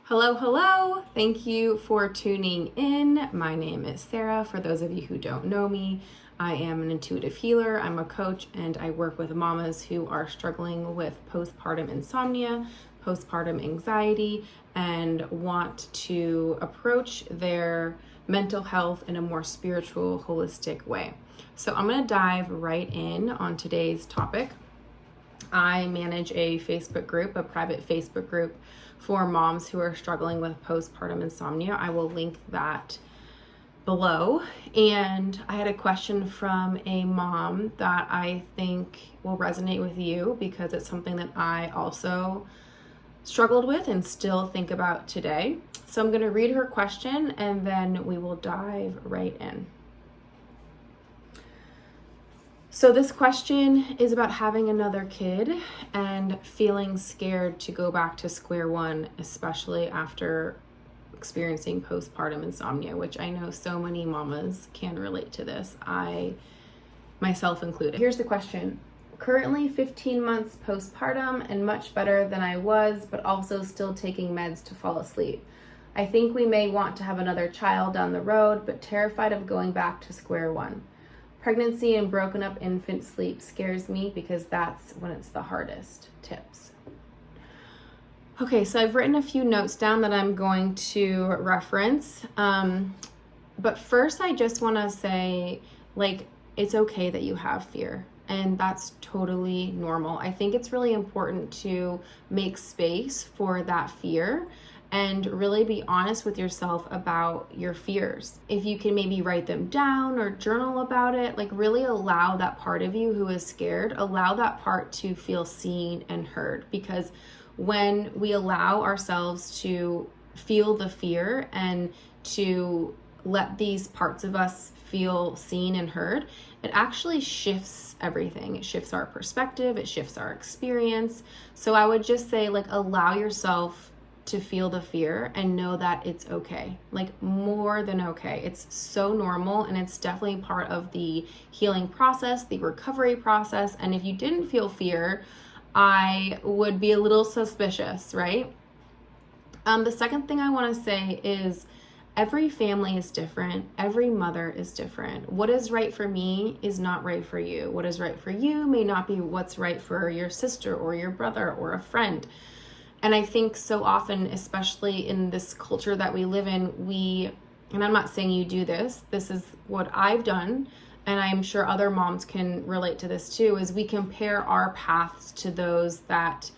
Hello, hello. Thank you for tuning in. My name is Sarah. For those of you who don't know me, I am an intuitive healer. I'm a coach and I work with mamas who are struggling with postpartum insomnia, postpartum anxiety, and want to approach their mental health in a more spiritual, holistic way. So I'm going to dive right in on today's topic. I manage a Facebook group, a private Facebook group for moms who are struggling with postpartum insomnia. I will link that below. And I had a question from a mom that I think will resonate with you because it's something that I also struggled with and still think about today. So I'm going to read her question and then we will dive right in. So this question is about having another kid and feeling scared to go back to square one, especially after experiencing postpartum insomnia, which I know so many mamas can relate to this, I myself included. Here's the question. Currently 15 months postpartum and much better than I was, but also still taking meds to fall asleep. I think we may want to have another child down the road, but terrified of going back to square one. Pregnancy and broken up infant sleep scares me because that's when it's the hardest. Tips. Okay, so I've written a few notes down that I'm going to reference. But first I just want to say, it's okay that you have fear. And that's totally normal. I think it's really important to make space for that fear and really be honest with yourself about your fears. If you can maybe write them down or journal about it, really allow that part of you who is scared, allow that part to feel seen and heard. Because when we allow ourselves to feel the fear and to let these parts of us feel seen and heard, it actually shifts everything. It shifts our perspective, it shifts our experience. So I would just say, allow yourself to feel the fear and know that it's okay, more than okay. It's so normal and it's definitely part of the healing process, the recovery process. And if you didn't feel fear, I would be a little suspicious, right? The second thing I want to say is every family is different. Every mother is different. What is right for me is not right for you. What is right for you may not be what's right for your sister or your brother or a friend. And I think so often, especially in this culture that we live in, and I'm not saying you do this is what I've done, and I'm sure other moms can relate to this too, is we compare our paths to those that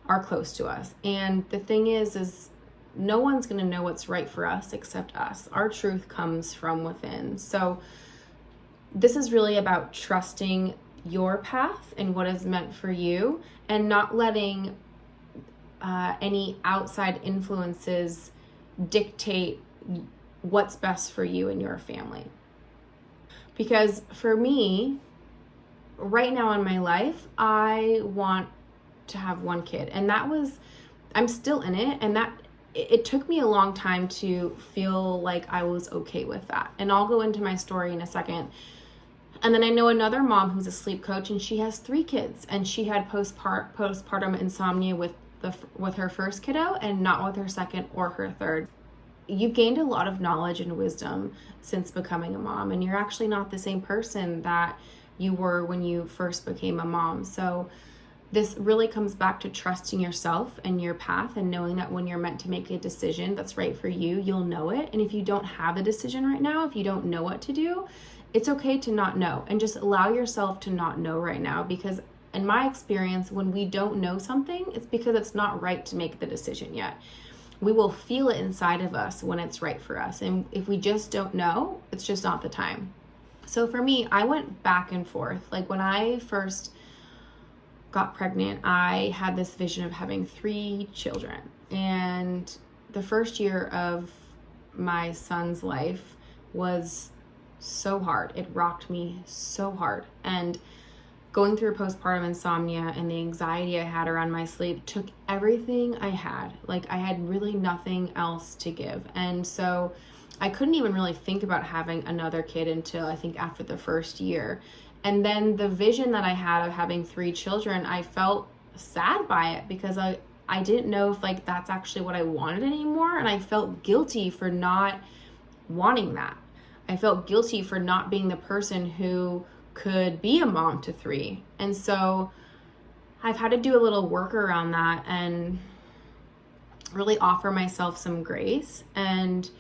are close to us. And the thing is no one's going to know what's right for us except us. Our truth comes from within. So this is really about trusting your path and what is meant for you and not letting any outside influences dictate what's best for you and your family. Because for me, right now in my life, I want to have one kid. And I'm still in it. And it took me a long time to feel like I was okay with that. And I'll go into my story in a second. And then I know another mom who's a sleep coach and she has 3 kids and she had postpartum insomnia with her first kiddo and not with her second or her third. You've gained a lot of knowledge and wisdom since becoming a mom, and you're actually not the same person that you were when you first became a mom. So this really comes back to trusting yourself and your path and knowing that when you're meant to make a decision that's right for you, you'll know it. And if you don't have a decision right now, if you don't know what to do, it's okay to not know and just allow yourself to not know right now, because in my experience, when we don't know something, it's because it's not right to make the decision yet. We will feel it inside of us when it's right for us. And if we just don't know, it's just not the time. So for me, I went back and forth. When I first got pregnant, I had this vision of having 3 children. And the first year of my son's life was so hard. It rocked me so hard. And going through postpartum insomnia and the anxiety I had around my sleep took everything I had. I had really nothing else to give. And so I couldn't even really think about having another kid until I think after the first year. And then the vision that I had of having 3 children, I felt sad by it because I didn't know if like that's actually what I wanted anymore. And I felt guilty for not wanting that. I felt guilty for not being the person who could be a mom to 3. And so I've had to do a little work around that and really offer myself some grace. And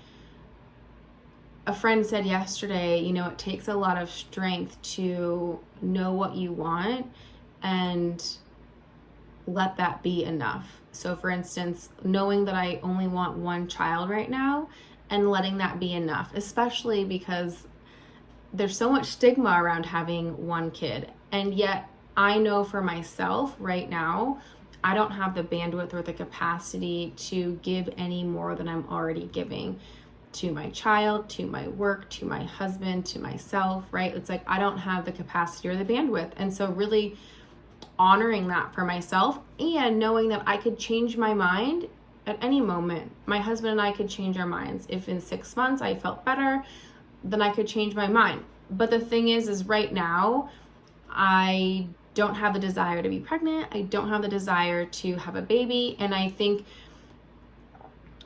a friend said yesterday, you know, it takes a lot of strength to know what you want and let that be enough. So for instance, knowing that I only want one child right now and letting that be enough, especially because there's so much stigma around having one kid. And yet I know for myself right now, I don't have the bandwidth or the capacity to give any more than I'm already giving to my child, to my work, to my husband, to myself, right? It's like I don't have the capacity or the bandwidth. And so really honoring that for myself and knowing that I could change my mind at any moment. My husband and I could change our minds. If in 6 months I felt better, then I could change my mind. But the thing is right now, I don't have the desire to be pregnant. I don't have the desire to have a baby. And I think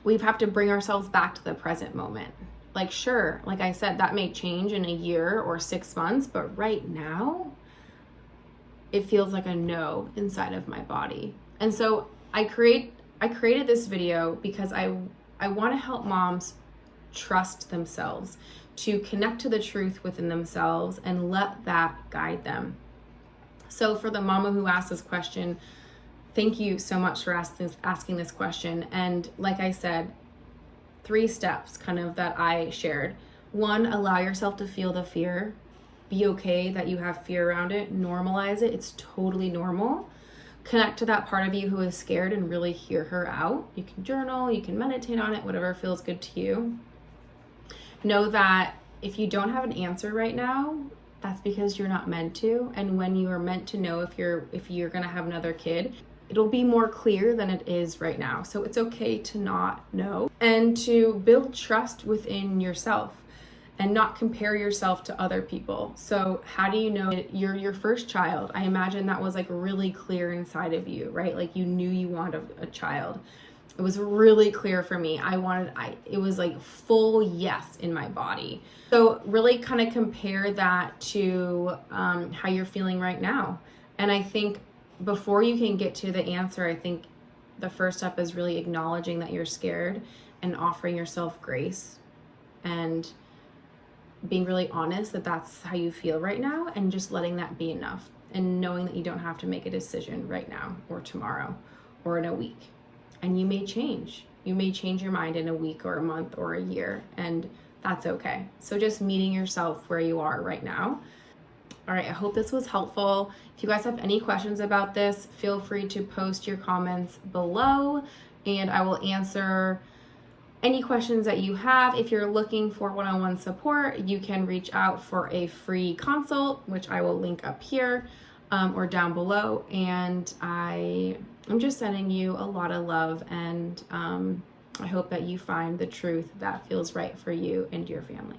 we have to bring ourselves back to the present moment. Like, sure, like I said, that may change in a year or 6 months, but right now, it feels like a no inside of my body. And so I created this video because I want to help moms trust themselves, to connect to the truth within themselves and let that guide them. So for the mama who asked this question, thank you so much for asking this question. And like I said, 3 steps kind of that I shared. 1, allow yourself to feel the fear. Be okay that you have fear around it. Normalize it. It's totally normal. Connect to that part of you who is scared and really hear her out. You can journal, you can meditate on it, whatever feels good to you. Know that if you don't have an answer right now, that's because you're not meant to. And when you are meant to know if you're gonna have another kid, it'll be more clear than it is right now. So it's okay to not know and to build trust within yourself and not compare yourself to other people. So how do you know you're your first child? I imagine that was like really clear inside of you, right? Like you knew you wanted a child. It was really clear for me. It was like full yes in my body. So really kind of compare that to how you're feeling right now. And I think before you can get to the answer, I think the first step is really acknowledging that you're scared and offering yourself grace and being really honest that that's how you feel right now and just letting that be enough and knowing that you don't have to make a decision right now or tomorrow or in a week. And you may change. You may change your mind in a week or a month or a year, and that's okay. So just meeting yourself where you are right now. All right, I hope this was helpful. If you guys have any questions about this, feel free to post your comments below and I will answer any questions that you have. If you're looking for one-on-one support, you can reach out for a free consult, which I will link up here or down below. And I'm just sending you a lot of love and I hope that you find the truth that feels right for you and your family.